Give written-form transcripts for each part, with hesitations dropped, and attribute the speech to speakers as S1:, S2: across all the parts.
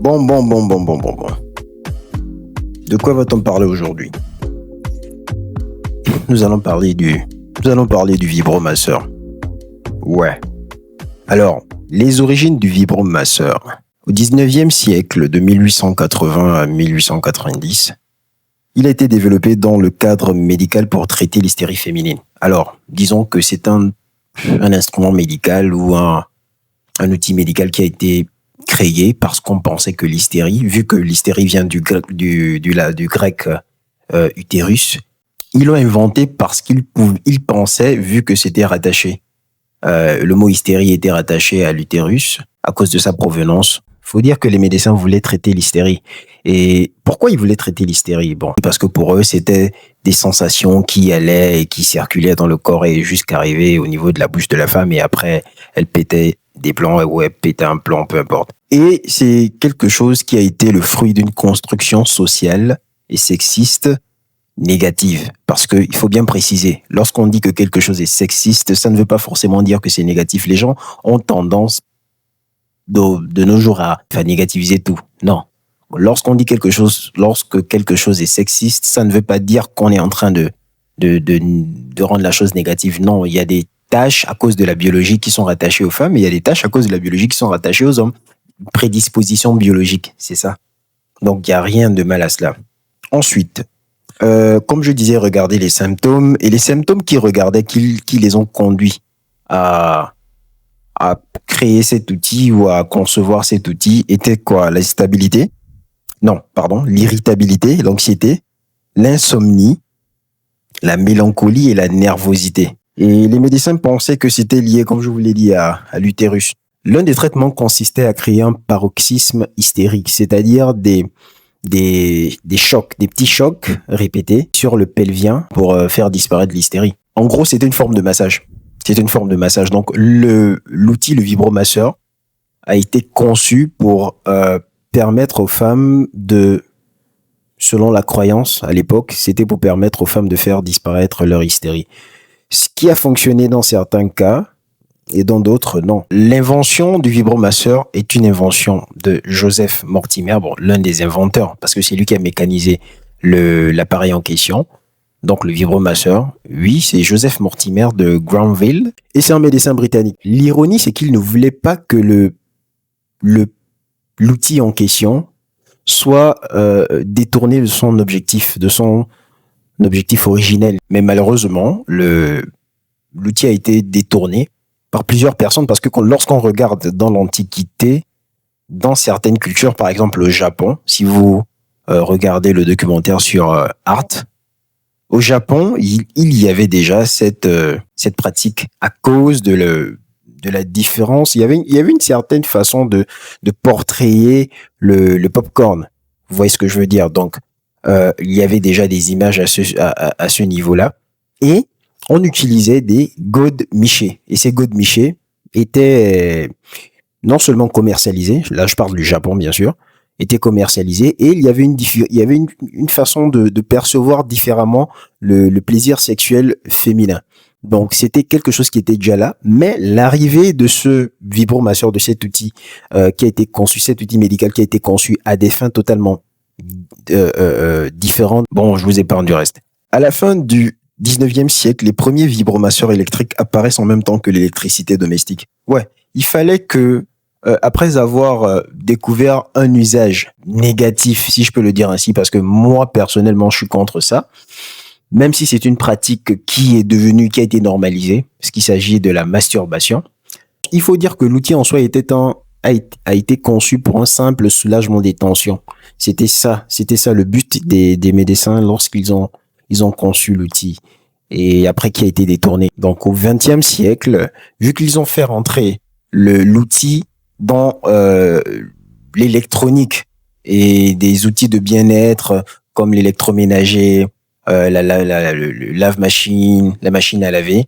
S1: Bon. De quoi va-t-on parler aujourd'hui? Nous allons parler du vibromasseur. Ouais. Alors, les origines du vibromasseur. Au 19e siècle, de 1880 à 1890, il a été développé dans le cadre médical pour traiter l'hystérie féminine. Alors, disons que c'est un instrument médical ou un outil médical qui a été créé parce qu'on pensait que l'hystérie, vu que l'hystérie vient du grec utérus, ils l'ont inventé parce qu'ils pensaient, vu que c'était rattaché, le mot hystérie était rattaché à l'utérus à cause de sa provenance. Faut dire que les médecins voulaient traiter l'hystérie. Et pourquoi ils voulaient traiter l'hystérie? Bon, parce que pour eux, c'était des sensations qui allaient et qui circulaient dans le corps et jusqu'à arriver au niveau de la bouche de la femme et après, elle pétait des plans ou elle pétait un plan, peu importe. Et c'est quelque chose qui a été le fruit d'une construction sociale et sexiste négative. Parce qu'il faut bien préciser, lorsqu'on dit que quelque chose est sexiste, ça ne veut pas forcément dire que c'est négatif. Les gens ont tendance de nos jours à négativiser tout. Non. Lorsqu'on dit lorsque quelque chose est sexiste, ça ne veut pas dire qu'on est en train de rendre la chose négative. Non, il y a des tâches à cause de la biologie qui sont rattachées aux femmes et il y a des tâches à cause de la biologie qui sont rattachées aux hommes. Prédisposition biologique, c'est ça. Donc, il n'y a rien de mal à cela. Ensuite, comme je disais, regardez les symptômes et les symptômes qui les ont conduits à créer cet outil ou à concevoir cet outil étaient quoi? L'irritabilité, l'anxiété, l'insomnie, la mélancolie et la nervosité. Et les médecins pensaient que c'était lié, comme je vous l'ai dit, à l'utérus. L'un des traitements consistait à créer un paroxysme hystérique, c'est-à-dire des chocs, des petits chocs répétés sur le pelvien pour faire disparaître l'hystérie. En gros, c'était une forme de massage. Donc, l'outil, le vibromasseur, a été conçu pour permettre aux femmes selon la croyance à l'époque, c'était pour permettre aux femmes de faire disparaître leur hystérie. Ce qui a fonctionné dans certains cas et dans d'autres, non. L'invention du vibromasseur est une invention de Joseph Mortimer, l'un des inventeurs, parce que c'est lui qui a mécanisé l'appareil en question. Donc, le vibromasseur, oui, c'est Joseph Mortimer de Granville et c'est un médecin britannique. L'ironie, c'est qu'il ne voulait pas que l'outil en question soit détourné de son objectif originel. Mais malheureusement, l'outil a été détourné par plusieurs personnes parce que lorsqu'on regarde dans l'Antiquité, dans certaines cultures, par exemple au Japon, si vous regardez le documentaire sur Art, au Japon, il y avait déjà cette pratique à cause de la différence. Il y avait une certaine façon de portrayer le popcorn. Vous voyez ce que je veux dire? Donc, il y avait déjà des images à ce niveau-là. Et on utilisait des godemiché. Et ces godemiché étaient non seulement commercialisés, là je parle du Japon bien sûr, étaient commercialisés et il y avait une façon de percevoir différemment le plaisir sexuel féminin. Donc, c'était quelque chose qui était déjà là, mais l'arrivée de ce vibromasseur, de cet outil qui a été conçu, cet outil médical qui a été conçu à des fins totalement différentes. Bon, je vous épargne du reste. À la fin du 19e siècle, les premiers vibromasseurs électriques apparaissent en même temps que l'électricité domestique. Ouais, il fallait que après avoir découvert un usage négatif, si je peux le dire ainsi, parce que moi, personnellement, je suis contre ça, même si c'est une pratique qui a été normalisée, parce qu'il s'agit de la masturbation, il faut dire que l'outil en soi a été conçu pour un simple soulagement des tensions. C'était ça le but des médecins lorsqu'ils ont conçu l'outil. Et après qui a été détourné. Donc, au XXe siècle, vu qu'ils ont fait rentrer l'outil dans l'électronique et des outils de bien-être comme l'électroménager, le lave-machine, la machine à laver,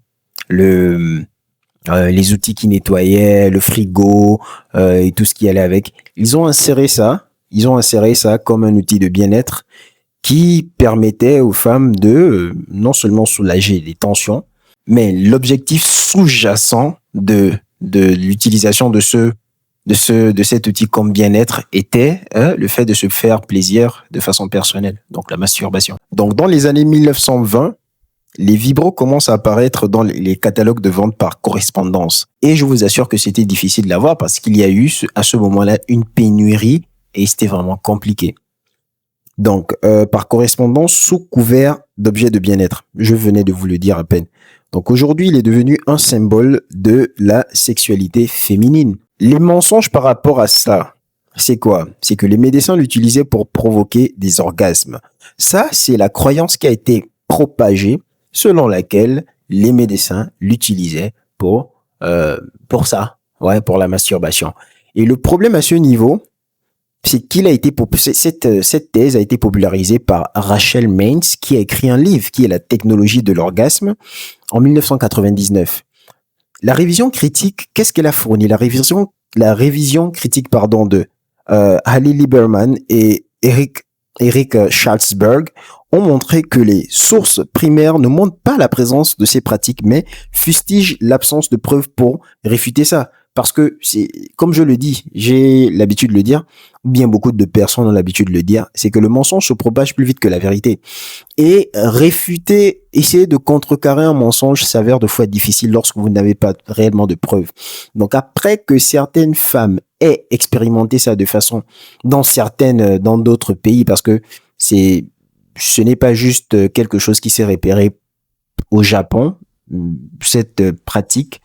S1: les outils qui nettoyaient, le frigo et tout ce qui allait avec. Ils ont inséré ça comme un outil de bien-être qui permettait aux femmes de non seulement soulager les tensions, mais l'objectif sous-jacent de l'utilisation de ce de cet outil comme bien-être était le fait de se faire plaisir de façon personnelle, donc la masturbation. Donc dans les années 1920, les vibros commencent à apparaître dans les catalogues de vente par correspondance. Et je vous assure que c'était difficile de l'avoir parce qu'il y a eu à ce moment-là une pénurie et c'était vraiment compliqué. Donc, par correspondance, sous couvert d'objets de bien-être. Je venais de vous le dire à peine. Donc aujourd'hui, il est devenu un symbole de la sexualité féminine. Les mensonges par rapport à ça, c'est quoi? C'est que les médecins l'utilisaient pour provoquer des orgasmes. Ça, c'est la croyance qui a été propagée selon laquelle les médecins l'utilisaient pour ça, ouais, pour la masturbation. Et le problème à ce niveau, c'est qu'il a été cette thèse a été popularisée par Rachel Maines, qui a écrit un livre qui est La technologie de l'orgasme en 1999. La révision critique, qu'est-ce qu'elle a fourni? La révision critique, pardon, de Haley Lieberman et Eric Schwartzberg ont montré que les sources primaires ne montrent pas la présence de ces pratiques, mais fustigent l'absence de preuves pour réfuter ça. Parce que c'est, comme je le dis, j'ai l'habitude de le dire, ou bien beaucoup de personnes ont l'habitude de le dire, c'est que le mensonge se propage plus vite que la vérité. Et réfuter, essayer de contrecarrer un mensonge s'avère de fois difficile lorsque vous n'avez pas réellement de preuves. Donc après que certaines femmes aient expérimenté ça de façon dans d'autres pays, parce que ce n'est pas juste quelque chose qui s'est repéré au Japon, cette pratique,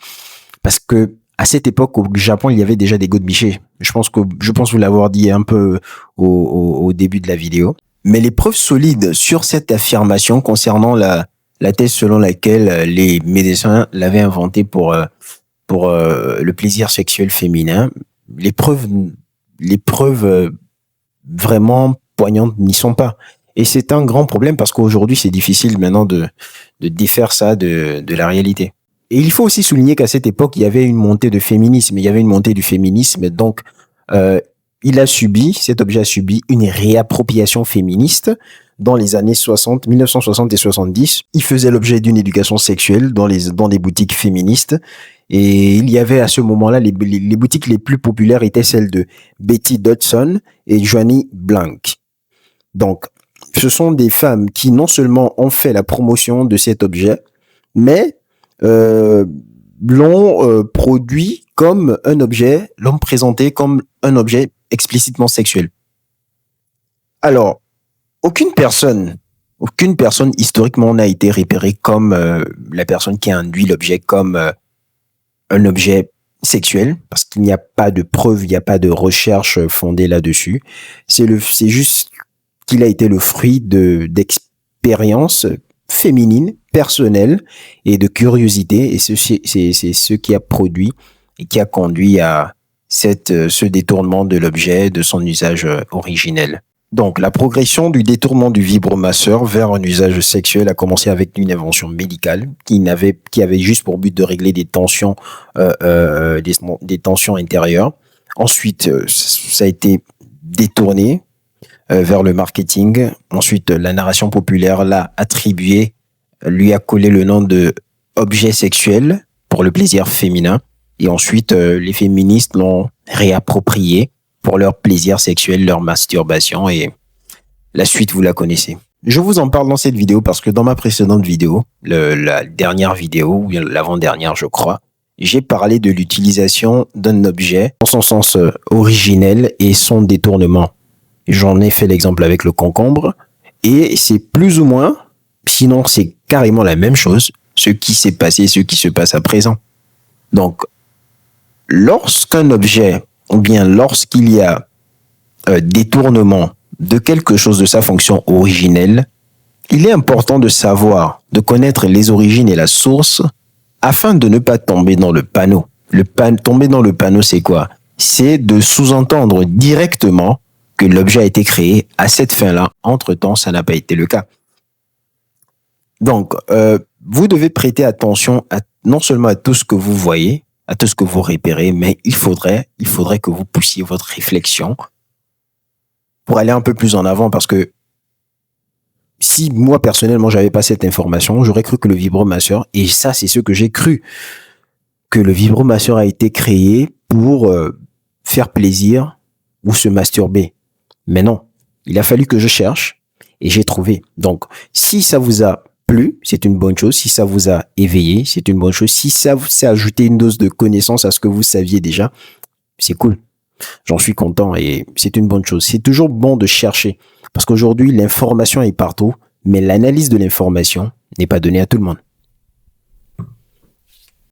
S1: parce que à cette époque, au Japon, il y avait déjà des godemichés. Je pense vous l'avoir dit un peu au début de la vidéo. Mais les preuves solides sur cette affirmation concernant la thèse selon laquelle les médecins l'avaient inventé pour le plaisir sexuel féminin, les preuves vraiment poignantes n'y sont pas. Et c'est un grand problème parce qu'aujourd'hui, c'est difficile maintenant de défaire ça de la réalité. Et il faut aussi souligner qu'à cette époque, il y avait une montée de féminisme. Il y avait une montée du féminisme. Donc, cet objet a subi une réappropriation féministe dans les années 1960 et 70. Il faisait l'objet d'une éducation sexuelle dans des boutiques féministes. Et il y avait à ce moment-là, les boutiques les plus populaires étaient celles de Betty Dodson et Joanie Blank. Donc, ce sont des femmes qui non seulement ont fait la promotion de cet objet, mais l'ont produit comme un objet, l'ont présenté comme un objet explicitement sexuel. Alors, aucune personne historiquement n'a été repérée comme la personne qui a induit l'objet comme un objet sexuel, parce qu'il n'y a pas de preuve, il n'y a pas de recherche fondée là-dessus. C'est juste qu'il a été le fruit d'expériences féminines, personnelles et de curiosité, et c'est ce qui a produit et qui a conduit à ce détournement de l'objet de son usage originel. Donc, la progression du détournement du vibromasseur vers un usage sexuel a commencé avec une invention médicale qui avait juste pour but de régler des tensions intérieures. Ensuite, ça a été détourné vers le marketing. Ensuite, la narration populaire l'a attribué, lui a collé le nom de objet sexuel pour le plaisir féminin. Et ensuite, les féministes l'ont réapproprié pour leur plaisir sexuel, leur masturbation, et la suite, vous la connaissez. Je vous en parle dans cette vidéo parce que dans ma précédente vidéo, la dernière vidéo, ou l'avant-dernière, je crois, j'ai parlé de l'utilisation d'un objet dans son sens originel et son détournement. J'en ai fait l'exemple avec le concombre, et c'est plus ou moins, sinon c'est carrément la même chose, ce qui s'est passé, ce qui se passe à présent. Donc, lorsqu'un objet, ou bien lorsqu'il y a détournement de quelque chose de sa fonction originelle, il est important de savoir, de connaître les origines et la source afin de ne pas tomber dans le panneau. Tomber dans le panneau, c'est quoi? C'est de sous-entendre directement que l'objet a été créé à cette fin-là. Entre-temps, ça n'a pas été le cas. Donc, vous devez prêter attention non seulement à tout ce que vous voyez, à tout ce que vous repérez, mais il faudrait que vous poussiez votre réflexion pour aller un peu plus en avant, parce que si moi, personnellement, j'avais pas cette information, j'aurais cru que le vibromasseur, et ça, c'est ce que j'ai cru, que le vibromasseur a été créé pour faire plaisir ou se masturber. Mais non, il a fallu que je cherche et j'ai trouvé. Donc, si ça vous a plu, c'est une bonne chose. Si ça vous a éveillé, c'est une bonne chose. Si ça vous a ajouté une dose de connaissance à ce que vous saviez déjà, c'est cool. J'en suis content et c'est une bonne chose. C'est toujours bon de chercher parce qu'aujourd'hui, l'information est partout, mais l'analyse de l'information n'est pas donnée à tout le monde.